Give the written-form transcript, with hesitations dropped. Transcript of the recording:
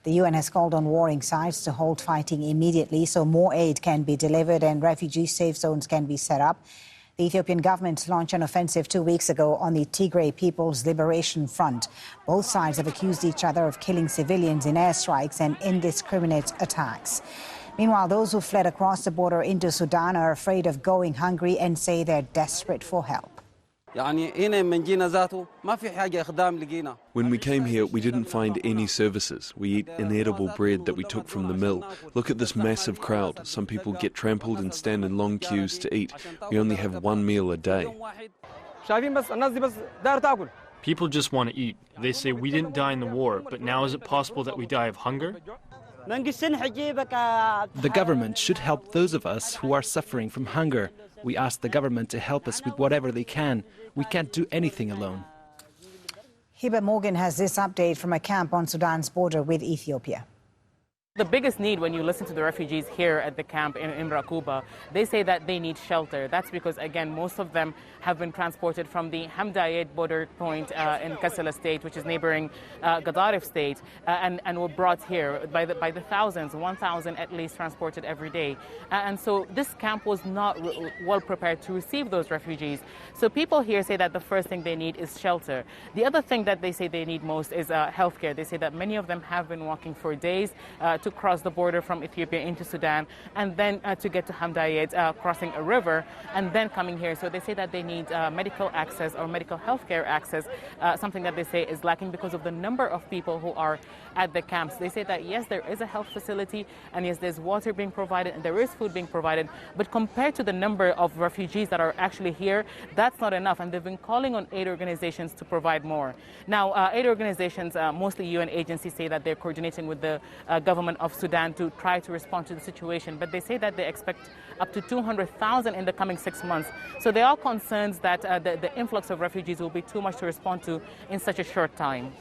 The UN has called on warring sides to halt fighting immediately so more aid can be delivered and refugee safe zones can be set up. The Ethiopian government launched an offensive 2 weeks ago on the Tigray People's Liberation Front. Both sides have accused each other of killing civilians in airstrikes and indiscriminate attacks. Meanwhile, those who fled across the border into Sudan are afraid of going hungry and say they're desperate for help. When we came here, we didn't find any services. We eat inedible bread that we took from the mill. Look at this massive crowd. Some people get trampled and stand in long queues to eat. We only have one meal a day. People just want to eat. They say we didn't die in the war, but now is it possible that we die of hunger? The government should help those of us who are suffering from hunger. We ask the government to help us with whatever they can. We can't do anything alone. Hiba Morgan has this update from a camp on Sudan's border with Ethiopia. The biggest need when you listen to the refugees here at the camp in Rakuba, they say that they need shelter. That's because, again, most of them have been transported from the Hamdayet border point in Kassala state, which is neighboring Gadaref state, and were brought here by the thousands, 1,000 at least transported every day. And so this camp was not well prepared to receive those refugees. So people here say that the first thing they need is shelter. The other thing that they say they need most is healthcare. They say that many of them have been walking for days to cross the border from Ethiopia into Sudan, and then to get to Hamdayet, crossing a river, and then coming here. So they say that they need medical access or medical health care access, something that they say is lacking because of the number of people who are at the camps. They say that, yes, there is a health facility, and yes, there's water being provided, and there is food being provided, but compared to the number of refugees that are actually here, that's not enough, and they've been calling on aid organizations to provide more. Now, aid organizations, mostly UN agencies, say that they're coordinating with the government of Sudan to try to respond to the situation, but they say that they expect up to 200,000 in the coming 6 months. So they are concerned that the influx of refugees will be too much to respond to in such a short time.